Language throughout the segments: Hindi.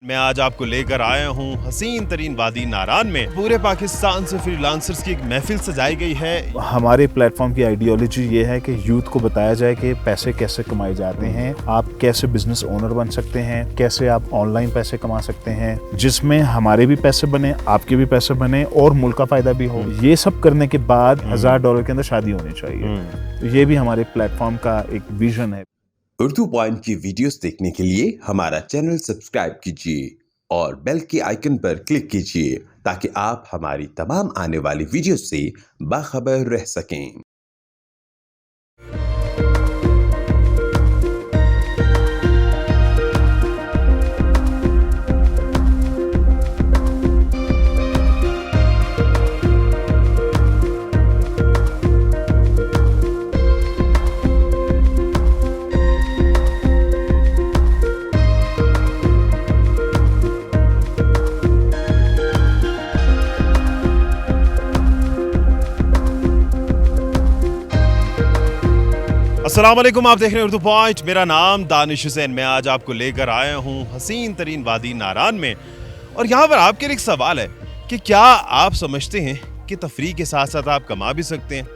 मैं आज आपको लेकर आया हूँ हसीन तरीन वादी नारान में। पूरे पाकिस्तान से फ्रीलांसर्स की एक महफिल सजाई गई है। हमारे प्लेटफॉर्म की आइडियोलॉजी ये है कि यूथ को बताया जाए कि पैसे कैसे कमाए जाते हैं, आप कैसे बिजनेस ओनर बन सकते हैं, कैसे आप ऑनलाइन पैसे कमा सकते हैं, जिसमें हमारे भी पैसे बने, आपके भी पैसे बने और मुल्क का फायदा भी हो। ये सब करने के बाद $1000 के अंदर शादी होनी चाहिए। तो ये भी हमारे प्लेटफॉर्म का एक विजन है। उर्दू पॉइंट की वीडियोस देखने के लिए हमारा चैनल सब्सक्राइब कीजिए और बेल के आइकन पर क्लिक कीजिए ताकि आप हमारी तमाम आने वाली वीडियोस से बाखबर रह सकें। अस्सलाम वालेकुम, आप देख रहे हैं उर्दू पॉइंट। मेरा नाम दानिश हुसैन। मैं आज आपको लेकर आया हूँ हसीन तरीन वादी नारान में। और यहाँ पर आपके लिए एक सवाल है कि क्या आप समझते हैं कि तफरीह के साथ साथ आप कमा भी सकते हैं?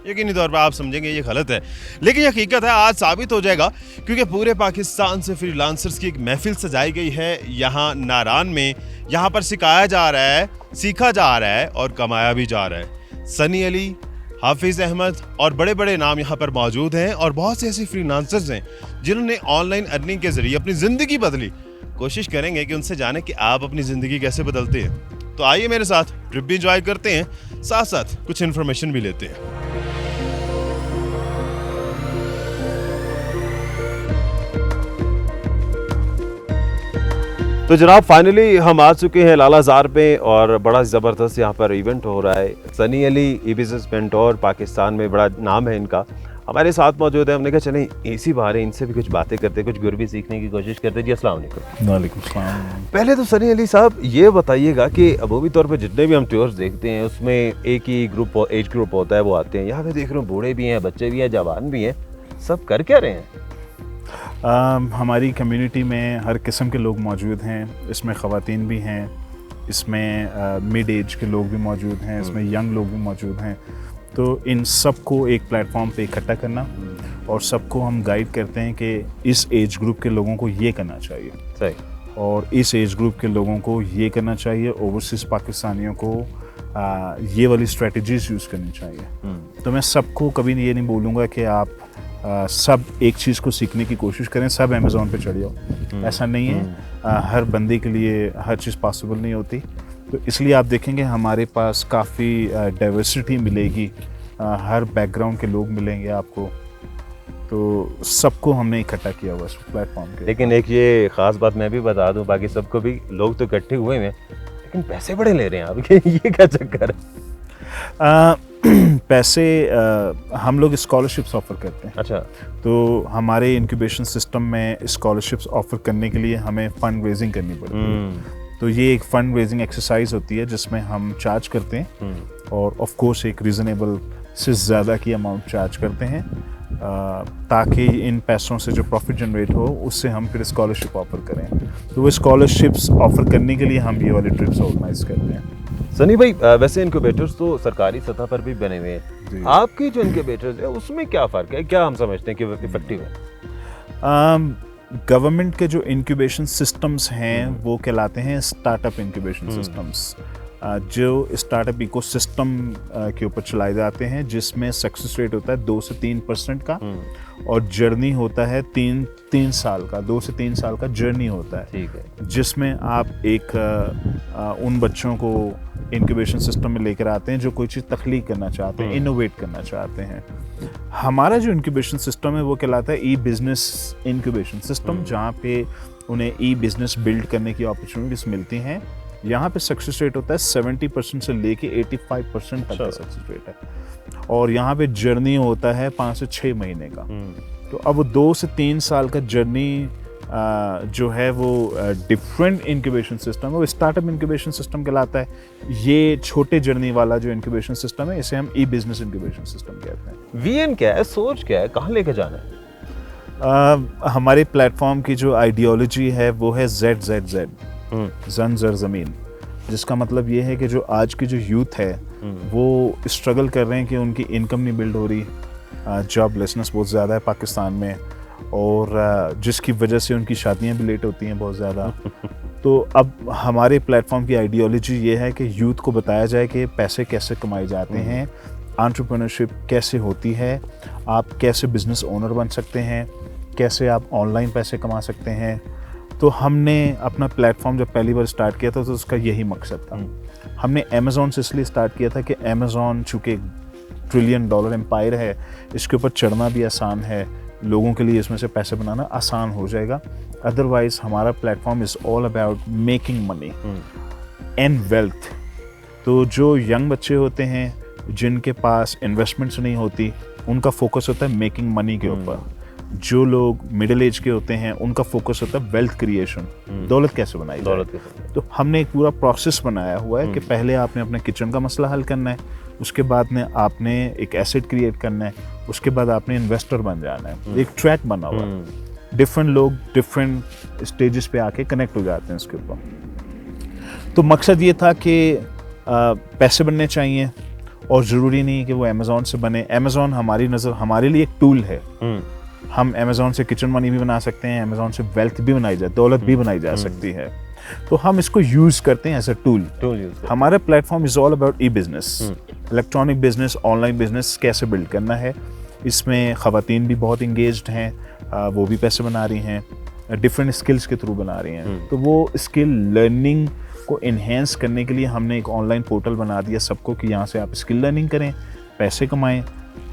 यकीनी तौर पर आप समझेंगे ये गलत है, लेकिन ये हकीकत है। आज साबित हो जाएगा, क्योंकि पूरे पाकिस्तान से फ्रीलांसर्स की एक महफिल सजाई गई है यहाँ नारान में। यहाँ पर सिखाया जा रहा है, सीखा जा रहा है और कमाया भी जा रहा है। सनी अली, हाफिज अहमद और बड़े बड़े नाम यहाँ पर मौजूद हैं और बहुत से ऐसे फ्रीलांसर्स हैं जिन्होंने ऑनलाइन अर्निंग के जरिए अपनी ज़िंदगी बदली। कोशिश करेंगे कि उनसे जाने कि आप अपनी ज़िंदगी कैसे बदलते हैं। तो आइए मेरे साथ ट्रिप भी एंजॉय करते हैं, साथ साथ कुछ इन्फॉर्मेशन भी लेते हैं। तो जनाब फाइनली हम आ चुके हैं लालाजार पे और बड़ा ज़बरदस्त यहाँ पर इवेंट हो रहा है। सनी अली ई बिज़नेस मेंटोर, पाकिस्तान में बड़ा नाम है इनका, हमारे साथ मौजूद है। हमने कहा चलें इसी बहाने इनसे भी कुछ बातें करते, कुछ गुर भी सीखने की कोशिश करते। जी अस्सलाम वालेकुम। वालेकुम सलाम। पहले तो सनी अली साहब ये बताइएगा कि अबूवी तौर पर जितने भी हम टूर्स देखते हैं उसमें एक ही ग्रुप, एज ग्रुप होता है, वो आते हैं। यहाँ पे देख रहे हो बूढ़े भी हैं, बच्चे भी हैं, जवान भी हैं, सब कर क्या रहे हैं? हमारी कम्युनिटी में हर किस्म के लोग मौजूद हैं। इसमें ख़वातीन भी हैं, इसमें मिड एज के लोग भी मौजूद हैं, इसमें यंग लोग भी मौजूद हैं। तो इन सब को एक प्लेटफॉर्म पे इकट्ठा करना और सबको हम गाइड करते हैं कि इस एज ग्रुप के लोगों को ये करना चाहिए, सही, और इस एज ग्रुप के लोगों को ये करना चाहिए। ओवरसीज़ पाकिस्तानियों को ये वाली स्ट्रेटजीज़ यूज़ करनी चाहिए। तो मैं सबको कभी ये नहीं बोलूँगा कि आप सब एक चीज़ को सीखने की कोशिश करें, सब अमेज़ॉन पे चढ़ जाओ। ऐसा नहीं है। हर बंदे के लिए हर चीज़ पॉसिबल नहीं होती। तो इसलिए आप देखेंगे हमारे पास काफ़ी डाइवर्सिटी मिलेगी, हर बैकग्राउंड के लोग मिलेंगे आपको। तो सबको हमने इकट्ठा किया हुआ इस प्लेटफॉर्म के। लेकिन एक ये ख़ास बात मैं भी बता दूं, बाकी सबको भी, लोग तो इकट्ठे हुए हैं लेकिन पैसे बड़े ले रहे हैं आप। ये क्या चक्कर है? पैसे हम लोग स्कॉलरशिप्स ऑफ़र करते हैं। अच्छा। तो हमारे इंक्यूबेशन सिस्टम में स्कॉलरशिप्स ऑफ़र करने के लिए हमें फ़ंड रेजिंग करनी पड़ती है। तो ये एक फ़ंड रेजिंग एक्सरसाइज होती है जिसमें हम चार्ज करते हैं और ऑफ कोर्स एक रीज़नेबल से ज़्यादा की अमाउंट चार्ज करते हैं, ताकि इन पैसों से जो प्रॉफिट जनरेट हो उससे हम फिर स्कॉलरशिप ऑफ़र करें। तो वो स्कॉलरशिप्स ऑफ़र करने के लिए हम ये वाली ट्रिप्स ऑर्गेनाइज करते हैं। सनी भाई, वैसे इनक्यूबेटर्स तो सरकारी सतह पर भी बने हुए हैं, आपके जो इनक्यूबेटर्स है उसमें क्या फ़र्क है? क्या हम समझते हैं कि वो इफेक्टिव है? गवर्नमेंट के जो इंक्यूबेशन सिस्टम्स हैं वो कहलाते हैं स्टार्टअप इंक्यूबेशन सिस्टम्स, जो स्टार्टअप इकोसिस्टम के ऊपर चलाए जाते हैं, जिसमें सक्सेस रेट होता है 2 से 3% का और जर्नी होता है 3 साल का। 2 से 3 साल का जर्नी होता है। ठीक है। जिसमें आप एक उन बच्चों को इंक्यूबेशन सिस्टम में लेकर आते हैं जो कोई चीज़ तख्लीक करना चाहते हैं, इनोवेट करना चाहते हैं। हमारा जो इंक्यूबेशन सिस्टम है वो कहलाता है ई बिज़नेस इंक्यूबेशन सिस्टम, जहाँ पे उन्हें ई बिज़नेस बिल्ड करने की अपॉर्चुनिटीज़ मिलती हैं। यहाँ पे सक्सेस रेट होता है 70% से लेके 85% तक का सक्सेस रेट है, और यहाँ पे जर्नी होता है 5 से 6 महीने का। तो अब वो 2 से 3 साल का जर्नी जो है वो डिफरेंट इंक्यूबेशन सिस्टम है, वो स्टार्टअप इंक्यूबेशन सिस्टम कहलाता है। ये छोटे जर्नी वाला जो इंक्यूबेशन सिस्टम है इसे हम ई बिज़नेस इंक्यूबेशन सिस्टम कहते हैं। वीएन क्या है, सोच क्या है, कहाँ लेके जाना है? हमारे प्लेटफॉर्म की जो आइडियोलॉजी है वो है ZZZ, जन जर ज़मीन, जिसका मतलब ये है कि जो आज की जो यूथ है वो स्ट्रगल कर रहे हैं कि उनकी इनकम नहीं बिल्ड हो रही, जॉबलेसनेस बहुत ज़्यादा है पाकिस्तान में, और जिसकी वजह से उनकी शादियां भी लेट होती हैं बहुत ज़्यादा। तो अब हमारे प्लेटफॉर्म की आइडियोलॉजी ये है कि यूथ को बताया जाए कि पैसे कैसे कमाए जाते हैं, एंटरप्रेन्योरशिप कैसे होती है, आप कैसे बिजनेस ओनर बन सकते हैं, कैसे आप ऑनलाइन पैसे कमा सकते हैं। तो हमने अपना प्लेटफॉर्म जब पहली बार स्टार्ट किया था तो उसका यही मकसद था। हमने अमेज़ॉन से इसलिए स्टार्ट किया था कि अमेज़ॉन चूँकि $1 ट्रिलियन एम्पायर है, इसके ऊपर चढ़ना भी आसान है, लोगों के लिए इसमें से पैसे बनाना आसान हो जाएगा। अदरवाइज हमारा platform is all about making money and wealth. तो जो यंग बच्चे होते हैं जिनके पास इन्वेस्टमेंट्स नहीं होती, उनका फोकस होता है मेकिंग मनी के ऊपर। जो लोग मिडिल एज के होते हैं उनका फोकस होता है वेल्थ क्रिएशन, दौलत कैसे बनाई जाए। तो हमने एक पूरा प्रोसेस बनाया हुआ है कि पहले आपने अपने किचन का मसला हल करना है, उसके बाद में आपने एक एसेट क्रिएट करना है, उसके बाद आपने इन्वेस्टर बन जाना है। एक ट्रैक बना हुआ है, डिफरेंट लोग डिफरेंट स्टेजेस पे आके कनेक्ट हो जाते हैं इसके ऊपर। तो मकसद ये था कि पैसे बनने चाहिए, और ज़रूरी नहीं कि वो अमेज़ॉन से बने। अमेज़ॉन हमारी नज़र हमारे लिए एक टूल है। हम अमेज़ॉन से किचन मनी भी बना सकते हैं, अमेज़ॉन से वेल्थ भी बनाई जाए, दौलत भी बनाई जा सकती है। तो हम इसको यूज़ करते हैं एज अ टूल। हमारा platform is all about E business, electronic business, online business कैसे बिल्ड करना है। इसमें ख़वातीन भी बहुत इंगेज्ड हैं, वो भी पैसे बना रही हैं, डिफरेंट स्किल्स के थ्रू बना रही हैं। तो वो स्किल लर्निंग को इन्हेंस करने के लिए हमने एक ऑनलाइन पोर्टल बना दिया सबको कि यहाँ से आप स्किल लर्निंग करें, पैसे कमाएं।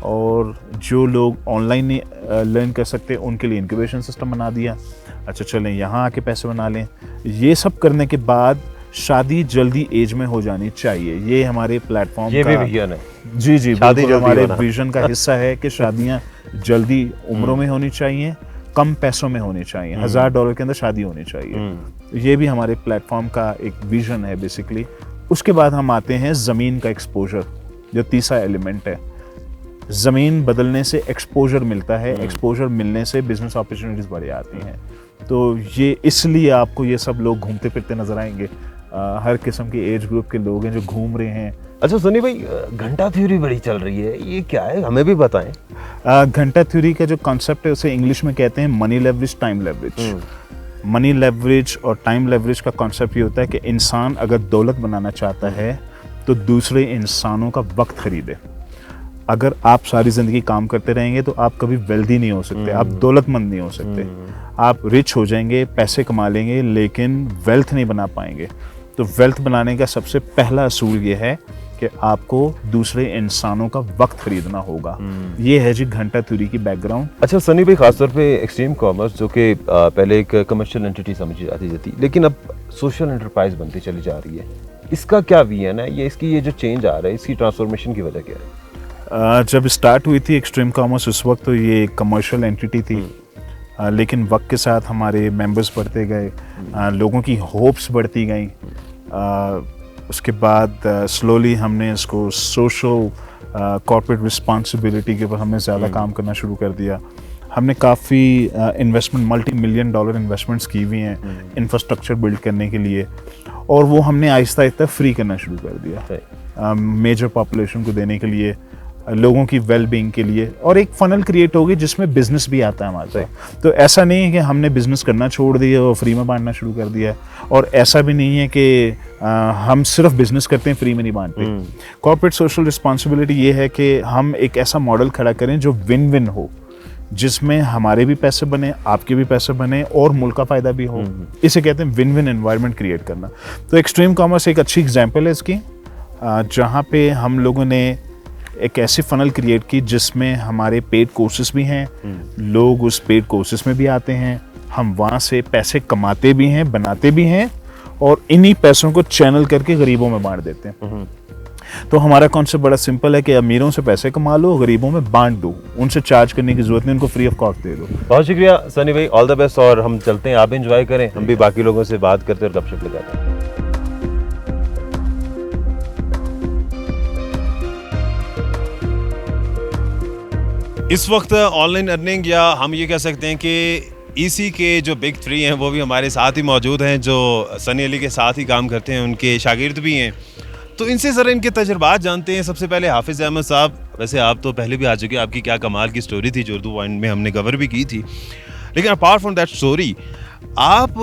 और जो लोग ऑनलाइन लर्न कर सकते हैं उनके लिए इंक्यूबेशन सिस्टम बना दिया। अच्छा चलें यहाँ आके पैसे बना लें। ये सब करने के बाद शादी जल्दी एज में हो जानी चाहिए, ये हमारे प्लेटफॉर्म का भी विजन है। जी जी, बिल्कुल हमारे विजन का हिस्सा है कि शादियाँ जल्दी उम्रों में होनी चाहिए, कम पैसों में होनी चाहिए, $1000 के अंदर शादी होनी चाहिए। ये भी हमारे प्लेटफॉर्म का एक विजन है बेसिकली। उसके बाद हम आते हैं ज़मीन का एक्सपोजर, जो तीसरा एलिमेंट है। ज़मीन बदलने से एक्सपोजर मिलता है, एक्सपोजर मिलने से बिजनेस अपॉर्चुनिटीज़ बढ़ जाती हैं। तो ये इसलिए आपको ये सब लोग घूमते फिरते नजर आएंगे, हर किस्म के एज ग्रुप के लोग हैं जो घूम रहे हैं। अच्छा सनी भाई, घंटा थ्योरी बड़ी चल रही है, ये क्या है, हमें भी बताएं। घंटा थ्योरी का जो कॉन्सेप्ट है उसे इंग्लिश में कहते हैं money leverage, time leverage. Money leverage और टाइम लेवरेज का कॉन्सेप्ट ये होता है कि इंसान अगर दौलत बनाना चाहता है तो दूसरे इंसानों का वक्त खरीदे। अगर आप सारी ज़िंदगी काम करते रहेंगे तो आप कभी वेल्दी नहीं हो सकते, आप दौलतमंद नहीं हो सकते। आप रिच हो जाएंगे, पैसे कमा लेंगे, लेकिन वेल्थ नहीं बना पाएंगे। तो वेल्थ बनाने का सबसे पहला असूल ये है कि आपको दूसरे इंसानों का वक्त खरीदना होगा। ये है जी घंटा थ्योरी की बैकग्राउंड। अच्छा सनी भाई, खासतौर पे एक्सट्रीम कॉमर्स जो कि पहले एक कमर्शियल एंटिटी समझी जाती थी, लेकिन अब सोशल एंटरप्राइज बनती चली जा रही है, इसका क्या विजन है, ये इसकी ये जो चेंज आ रहा है, इसकी ट्रांसफॉर्मेशन की वजह क्या है? जब स्टार्ट हुई थी एक्सट्रीम कॉमर्स उस वक्त तो ये कमर्शियल एंटिटी थी, लेकिन वक्त के साथ हमारे मेंबर्स बढ़ते गए, लोगों की होप्स बढ़ती गई। उसके बाद स्लोली हमने इसको सोशल कॉर्पोरेट रिस्पॉन्सिबिलिटी के ऊपर हमने ज़्यादा काम करना शुरू कर दिया। हमने काफ़ी इन्वेस्टमेंट, $multi-million इन्वेस्टमेंट्स की हुई हैं इंफ्रास्ट्रक्चर बिल्ड करने के लिए, और वो हमने आहिस्ता आहिस्ता फ्री करना शुरू कर दिया मेजर पॉपुलेशन को देने के लिए, लोगों की वेलबींग के लिए। और एक फनल क्रिएट होगी जिसमें बिजनेस भी आता है हमारे साथ। तो ऐसा नहीं है कि हमने बिजनेस करना छोड़ दिया और फ्री में बांटना शुरू कर दिया है, और ऐसा भी नहीं है कि हम सिर्फ बिजनेस करते हैं, फ्री में नहीं बांटते। कॉर्पोरेट सोशल रिस्पॉन्सिबिलिटी ये है कि हम एक ऐसा मॉडल खड़ा करें जो विन विन हो, जिसमें हमारे भी पैसे बने, आपके भी पैसे बने, और मुल्क का फ़ायदा भी हो। इसे कहते हैं विन विन एनवायरनमेंट क्रिएट करना। तो एक्सट्रीम कॉमर्स एक अच्छी एग्जांपल है इसकी, जहाँ पे हम लोगों ने एक ऐसी फनल क्रिएट की जिसमें हमारे पेड कोर्सेज भी हैं, लोग उस पेड कोर्सेज में भी आते हैं, हम वहाँ से पैसे कमाते भी हैं, बनाते भी हैं, और इन्हीं पैसों को चैनल करके गरीबों में बांट देते हैं। तो हमारा कॉन्सेप्ट बड़ा सिंपल है कि अमीरों से पैसे कमा लो, गरीबों में बांट दो, उनसे चार्ज करने की जरूरत नहीं, उनको फ्री ऑफ कॉस्ट दे दो। बहुत शुक्रिया सनी भाई, ऑल द बेस्ट। और हम चलते हैं, आप एंजॉय करें, हम भी बाकी लोगों से बात करते और गपशप लगाते हैं। इस वक्त ऑनलाइन अर्निंग, या हम ये कह सकते हैं कि ईसी के जो बिग 3 हैं वो भी हमारे साथ ही मौजूद हैं, जो सनी अली के साथ ही काम करते हैं, उनके शागिर्द भी हैं। तो इनसे ज़रा इनके तजुर्बात जानते हैं। सबसे पहले हाफिज़ अहमद साहब, वैसे आप तो पहले भी आ चुके हैं, आपकी क्या कमाल की स्टोरी थी जो उर्दू पॉइंट में हमने कवर भी की थी, लेकिन अपार्ट फ्रॉम दैट स्टोरी आप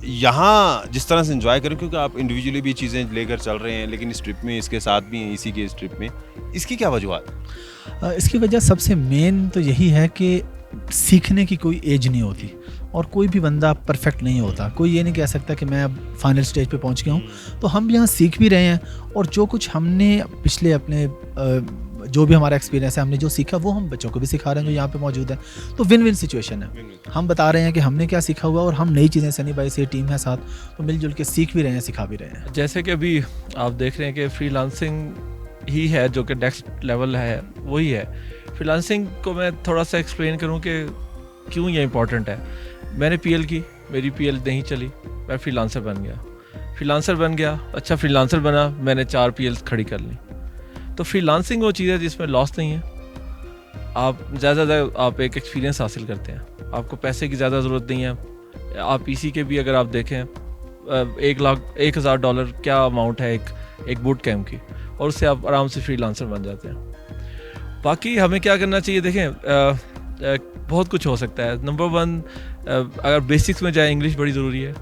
यहाँ जिस तरह से एंजॉय करें, क्योंकि आप इंडिविजुअली भी चीज़ें लेकर चल रहे हैं, लेकिन इस ट्रिप में इसके साथ भी हैं, इसी के इस ट्रिप में, इसकी क्या वजूहत? इसकी वजह सबसे मेन तो यही है कि सीखने की कोई एज नहीं होती और कोई भी बंदा परफेक्ट नहीं होता। कोई ये नहीं कह सकता कि मैं अब फाइनल स्टेज पे पहुंच गया हूं। तो हम यहाँ सीख भी रहे हैं और जो कुछ हमने पिछले अपने जो भी हमारा एक्सपीरियंस है, हमने जो सीखा वो हम बच्चों को भी सिखा रहे हैं जो यहाँ पे मौजूद है। तो विन विन सिचुएशन है। हम बता रहे हैं कि हमने क्या सीखा हुआ और हम नई चीज़ें, सनी भाई से टीम है साथ, तो मिलजुल के सीख भी रहे हैं, सिखा भी रहे हैं। जैसे कि अभी आप देख रहे हैं कि फ्रीलांसिंग ही है जो कि नेक्स्ट लेवल है, वही है। फ्रीलांसिंग को मैं थोड़ा सा एक्सप्लेन करूँ कि क्यों ये इम्पोर्टेंट है। मैंने पीएल की, मेरी पीएल नहीं चली, मैं फ्रीलांसर बन गया। अच्छा फ्रीलांसर बना, मैंने 4 पीएल खड़ी कर ली। तो फ्रीलांसिंग वो चीज़ है जिसमें लॉस नहीं है। आप ज़्यादा आप एक एक्सपीरियंस हासिल करते हैं, आपको पैसे की ज़्यादा ज़रूरत नहीं है। आप इसी के भी अगर आप देखें $1,000 क्या अमाउंट है एक बूट कैम्प की, और उससे आप आराम से फ्रीलांसर बन जाते हैं। बाकी हमें क्या करना चाहिए, देखें बहुत कुछ हो सकता है। नंबर 1, अगर बेसिक्स में जाए, इंग्लिश बड़ी ज़रूरी है।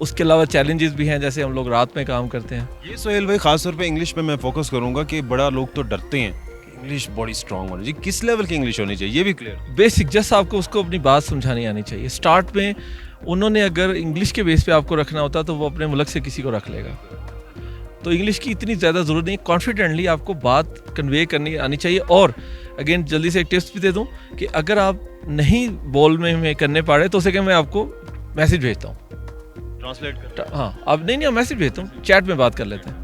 उसके अलावा चैलेंजेस भी हैं, जैसे हम लोग रात में काम करते हैं। ये सोहेल भाई, खास तौर पे इंग्लिश पे मैं फोकस करूंगा कि बड़ा लोग तो डरते हैं कि इंग्लिश बड़ी स्ट्रांग होनी चाहिए। किस लेवल की इंग्लिश होनी चाहिए, ये भी क्लियर? बेसिक, जस्ट आपको उसको अपनी बात समझानी आनी चाहिए। स्टार्ट में उन्होंने अगर इंग्लिश के बेस पे आपको रखना होता तो वो अपने मुल्क से किसी को रख लेगा। तो इंग्लिश की इतनी ज़्यादा ज़रूरत नहीं, कॉन्फिडेंटली आपको बात कन्वे करनी आनी चाहिए। और अगेन जल्दी से एक टिप्स भी दे दूं कि अगर आप नहीं बोल में करने पा रहे तो उसे कि मैं आपको मैसेज भेजता हूँ, ट्रांसलेट कर। हाँ, अब नहीं मैसेज भेजता हूँ, चैट में बात कर लेते हैं,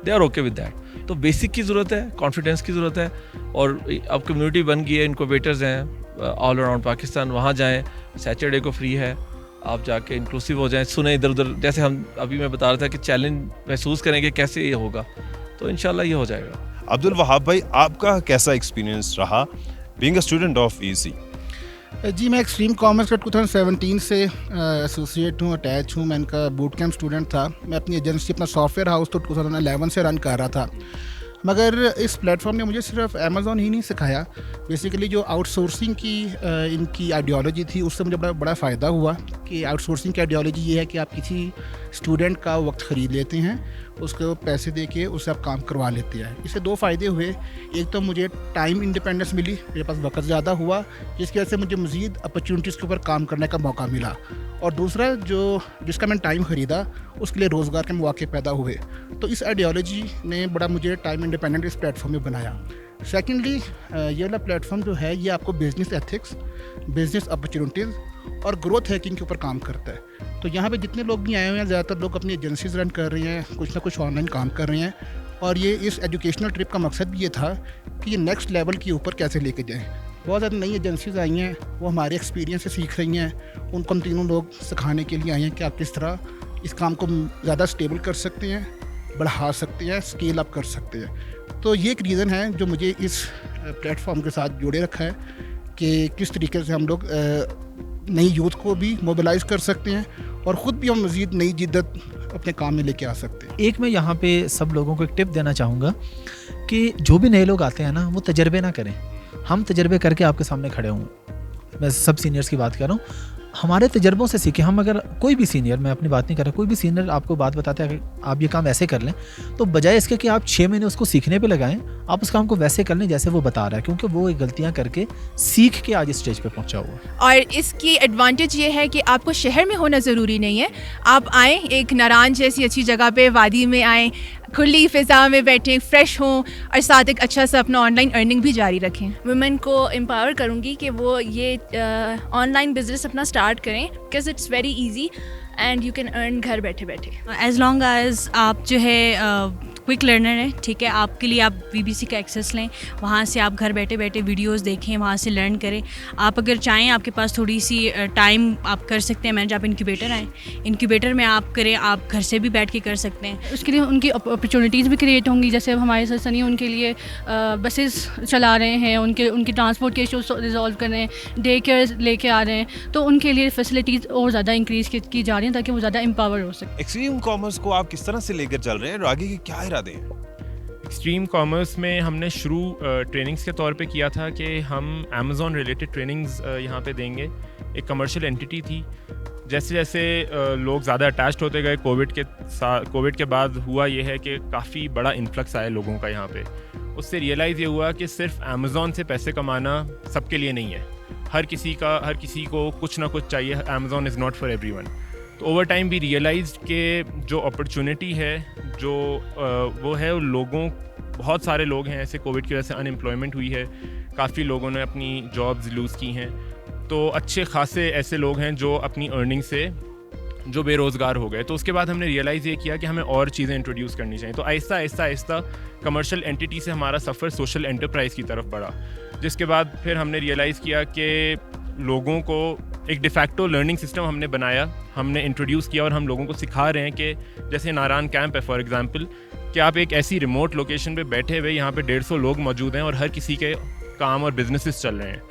they are okay with that. तो बेसिक की ज़रूरत है, कॉन्फिडेंस की ज़रूरत है। और अब कम्युनिटी बन गई है, इनक्यूबेटर्स हैं ऑल अराउंड पाकिस्तान, वहाँ जाएँ, सैटरडे को फ्री है, आप जाके इंक्लूसिव हो जाएं, सुने इधर उधर। जैसे अभी मैं बता रहा था कि चैलेंज महसूस करेंगे कैसे ये होगा, तो इंशाल्लाह ये हो जाएगा। अब्दुल वहाब भाई, आपका कैसा एक्सपीरियंस रहा being a student of EC? जी, मैं एक्सट्रीम कॉमर्स का 2017 से एसोसिएट हूँ, अटैच हूँ। मैं इनका बूट कैंप स्टूडेंट था। मैं अपनी एजेंसी, अपना सॉफ्टवेयर हाउस तो 2011 से रन कर रहा था। मगर इस प्लेटफॉर्म ने मुझे सिर्फ अमेज़ॉन ही नहीं सिखाया, बेसिकली जो आउटसोर्सिंग की इनकी आइडियोलॉजी थी, उससे मुझे बड़ा फ़ायदा हुआ। कि आउटसोर्सिंग की आइडियोलॉजी ये है कि आप किसी स्टूडेंट का वक्त ख़रीद लेते हैं, उसको पैसे दे के उससे आप काम करवा लेते हैं। इससे 2 फ़ायदे हुए। एक तो मुझे टाइम इंडिपेंडेंस मिली, मेरे पास वक्त ज़्यादा हुआ, जिसकी वजह से मुझे मज़ीद अपॉर्चुनिटीज़ के ऊपर काम करने का मौका मिला। और दूसरा, जिसका मैंने टाइम ख़रीदा, उसके लिए रोज़गार के मौके पैदा हुए। तो इस आइडियोलॉजी ने बड़ा मुझे टाइम इंडिपेंडेंट इस प्लेटफॉर्म में बनाया। सेकेंडली, ये वाला प्लेटफॉर्म जो है, ये आपको बिज़नेस एथिक्स, बिज़नेस अपॉर्चुनिटीज़ और ग्रोथ हैकिंग के ऊपर काम करता है। तो यहाँ पे जितने लोग भी आए हुए हैं, ज़्यादातर लोग अपनी एजेंसीज रन कर रहे हैं, कुछ ना कुछ ऑनलाइन काम कर रहे हैं। और ये इस एजुकेशनल ट्रिप का मकसद भी ये था कि ये नेक्स्ट लेवल के ऊपर कैसे लेके जाएँ। बहुत ज़्यादा नई एजेंसीज आई हैं, वो हमारे एक्सपीरियंस से सीख रही हैं। उनको हम तीनों लोग सिखाने के लिए आए हैं कि आप किस तरह इस काम को ज़्यादा स्टेबल कर सकते हैं, बढ़ा सकते हैं, स्केल अप कर सकते हैं। तो ये एक रीज़न है जो मुझे इस प्लेटफॉर्म के साथ जोड़े रखा है कि किस तरीके से हम लोग नई यूथ को भी मोबिलाइज़ कर सकते हैं और ख़ुद भी हम मज़ीद नई जिद्दत अपने काम में लेके आ सकते हैं। एक मैं यहाँ पे सब लोगों को एक टिप देना चाहूँगा कि जो भी नए लोग आते हैं ना, वो तजर्बे ना करें। हम तजर्बे करके आपके सामने खड़े हों, मैं सब सीनियर्स की बात कर रहा हूँ, हमारे तजर्बों से सीखें। हम अगर कोई भी सीनियर, मैं अपनी बात नहीं कर रहा, कोई भी सीनियर आपको बात बताता है कि आप ये काम ऐसे कर लें, तो बजाय इसके कि आप 6 महीने उसको सीखने पे लगाएं, आप उस काम को वैसे कर लें जैसे वो बता रहा है, क्योंकि वो गलतियां करके सीख के आज इस स्टेज पे पहुंचा हुआ है। और इसकी एडवांटेज ये है कि आपको शहर में होना ज़रूरी नहीं है। आप आएँ एक नारान जैसी अच्छी जगह पे, वादी में आएँ, खुली फ़िज़ा में बैठें, फ्रेश हों और साथ एक अच्छा सा अपना ऑनलाइन अर्निंग भी जारी रखें। वुमेन को एम्पावर करूँगी कि वो ये ऑनलाइन बिजनेस अपना स्टार्ट करें, because it's very easy and you can earn घर बैठे बैठे। एज लॉन्ग एज आप जो है क्विक लर्नर है, ठीक है। आपके लिए आप BBC का एक्सेस लें, वहाँ से आप घर बैठे बैठे वीडियोस देखें, वहाँ से लर्न करें। आप अगर चाहें, आपके पास थोड़ी सी टाइम, आप कर सकते हैं मैनेज। आप इनक्यूबेटर आएँ, इनक्यूबेटर में आप करें, आप घर से भी बैठ के कर सकते हैं। उसके लिए उनकी अपॉर्चुनिटीज़ भी क्रिएट होंगी। जैसे अब हमारे साथ सनी उनके लिए बसेस चला रहे हैं, उनकी ट्रांसपोर्ट के इशूज़ रिजॉल्व कर रहे हैं, डे केयर लेके आ रहे हैं, तो उनके लिए फैसिलिटीज़ और ज़्यादा इंक्रीज़ की जा रही हैं ताकि वो ज़्यादा एम्पावर हो सके। एक्सट्रीम कॉमर्स को आप किस तरह से लेकर चल रहे हैं और आगे के क्या इरादे हैं? एक्सट्रीम कॉमर्स में हमने शुरू ट्रेनिंग्स के तौर पे किया था कि हम अमेज़ॉन रिलेटेड ट्रेनिंग्स यहाँ पे देंगे। एक कमर्शियल एंटिटी थी। जैसे जैसे लोग ज़्यादा अटैच्ड होते गए कोविड के बाद हुआ ये है कि काफ़ी बड़ा इन्फ्लक्स आया लोगों का यहाँ पे। उससे रियलाइज़ ये हुआ कि सिर्फ अमेज़ॉन से पैसे कमाना सबके लिए नहीं है। हर किसी को कुछ ना कुछ चाहिए। Amazon is not for everyone. तो ओवर टाइम भी रियलाइज्ड कि जो अपॉर्चुनिटी है जो वो है लोगों, बहुत सारे लोग हैं ऐसे कोविड की वजह से अनएम्प्लॉयमेंट हुई है, काफ़ी लोगों ने अपनी जॉब्स लूज़ की हैं। तो अच्छे खासे ऐसे लोग हैं जो अपनी अर्निंग से जो बेरोज़गार हो गए। तो उसके बाद हमने रियलाइज़ ये किया कि हमें और चीज़ें इंट्रोड्यूस करनी चाहिए। तो आहिस्ता कमर्शियल एंटिटी से हमारा सफ़र सोशल एंटरप्राइज़ की तरफ बढ़ा, जिसके बाद फिर हमने रियलाइज़ किया कि लोगों को एक डिफैक्टो लर्निंग सिस्टम हमने बनाया, हमने इंट्रोड्यूस किया और हम लोगों को सिखा रहे हैं कि जैसे नारान कैंप है फॉर एग्जांपल, कि आप एक ऐसी रिमोट लोकेशन पे बैठे हुए, यहाँ पे 150 लोग मौजूद हैं और हर किसी के काम और बिजनेसेस चल रहे हैं,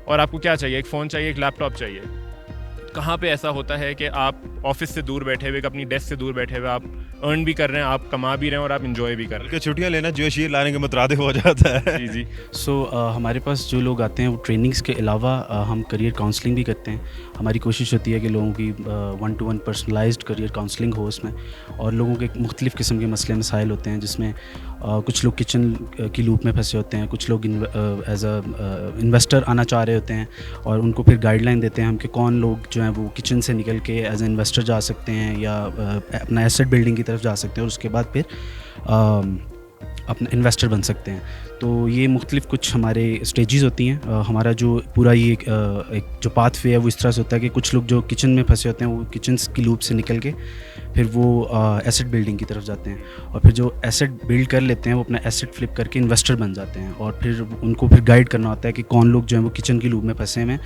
और आपको क्या चाहिए? एक फ़ोन चाहिए, एक लैपटॉप चाहिए। कहाँ पे ऐसा होता है कि आप ऑफिस से दूर बैठे हुए, अपनी डेस्क से दूर बैठे हुए, आप अर्न भी कर रहे हैं, आप कमा भी रहे हैं और आप इंजॉय भी कर रहे हैं। छुट्टियाँ लेना जो शीर लाने के मुतरादे हो जाता है। जी। सो हमारे पास जो लोग आते हैं वो ट्रेनिंग्स के अलावा हम करियर काउंसलिंग भी करते हैं। हमारी कोशिश होती है कि लोगों की 1-to-1 पर्सनलाइज्ड करियर काउंसलिंग हो उसमें, और लोगों के मुख्तलिफ़ किस्म के मसले मसाइल होते हैं, जिसमें कुछ लोग किचन की लूप में फंसे होते हैं, कुछ लोग एज अ इन्वेस्टर आना चाह रहे होते हैं, और उनको फिर गाइडलाइन देते हैं हम कि कौन लोग जो हैं वो किचन से निकल के एज ए इन्वेस्टर जा सकते हैं या अपना एसेट बिल्डिंग की तरफ जा सकते हैं, और उसके बाद फिर अपना इन्वेस्टर बन सकते हैं। तो ये मुख्तलिफ कुछ हमारे स्टेजेस होती हैं। हमारा जो पूरा ये एक जो पाथ वे है वो इस तरह से होता है कि कुछ लोग जो किचन में फंसे होते हैं वो किचन की लूप से निकल के फिर वो एसेट बिल्डिंग की तरफ जाते हैं, और फिर जो एसेट बिल्ड कर लेते हैं वो अपना एसेट फ्लिप करके इन्वेस्टर बन जाते हैं, और फिर उनको फिर गाइड करना होता है कि कौन लोग जो हैं वो किचन की लूप में फंसे हैं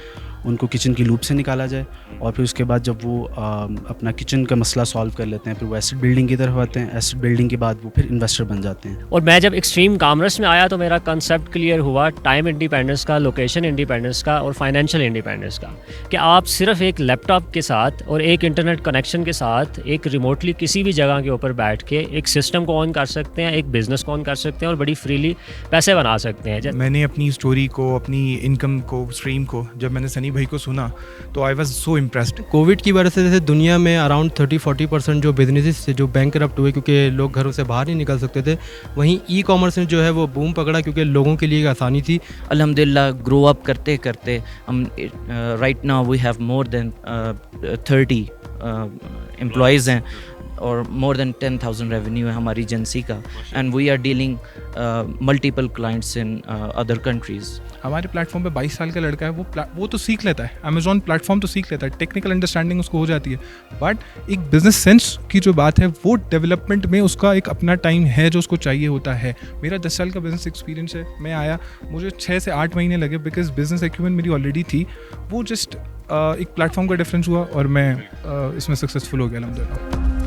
उनको किचन की लूप से निकाला जाए, और फिर उसके बाद जब वो अपना किचन का मसला सॉल्व कर लेते हैं फिर वो एसेट बिल्डिंग की तरफ आते हैं। एसेट बिल्डिंग के बाद वो फिर इन्वेस्टर बन जाते हैं। और मैं जब एक्सट्रीम कॉमर्स में आया तो मेरा कंसेप्ट क्लियर हुआ टाइम इंडिपेंडेंस का, लोकेशन इंडिपेंडेंस का और फाइनेंशियल इंडिपेंडेंस का, कि आप सिर्फ एक लैपटॉप के साथ और एक इंटरनेट कनेक्शन के साथ एक रिमोटली किसी भी जगह के ऊपर बैठ के एक सिस्टम को ऑन कर सकते हैं, एक बिज़नेस को ऑन कर सकते हैं और बड़ी फ्रीली पैसे बना सकते हैं। मैंने अपनी स्टोरी को, अपनी इनकम को, स्ट्रीम को जब मैंने सनी भाई को सुना तो I was so impressed. Covid की वजह से जैसे दुनिया में अराउंड 30-40% जो बिजनेसेस थे जो बैंकरप्ट हुए क्योंकि लोग घरों से बाहर नहीं निकल सकते थे, वहीं ई कॉमर्स ने जो है वो बूम पकड़ा क्योंकि लोगों के लिए आसानी थी। अल्हम्दुलिल्लाह ग्रो अप करते करते हम right now we have more than 30 employees हैं और मोर देन 10,000 रेवेन्यू है हमारी एजेंसी का, and we are dealing multiple clients in other countries. हमारे प्लेटफॉर्म पे 22 साल का लड़का है, वो तो सीख लेता है, अमेज़ॉन प्लेटफॉर्म तो सीख लेता है, टेक्निकल अंडरस्टैंडिंग उसको हो जाती है, बट एक बिजनेस सेंस की जो बात है वो डेवलपमेंट में उसका एक अपना टाइम है जो उसको चाहिए होता है। मेरा 10 साल का बिजनेस एक्सपीरियंस है, मैं आया, मुझे 6 से 8 महीने लगे बिकॉज बिजनेस एक्यूमेंट मेरी ऑलरेडी थी। वो जस्ट एक प्लेटफॉर्म का डिफरेंस हुआ और मैं इसमें सक्सेसफुल हो गया अल्हम्दुलिल्लाह।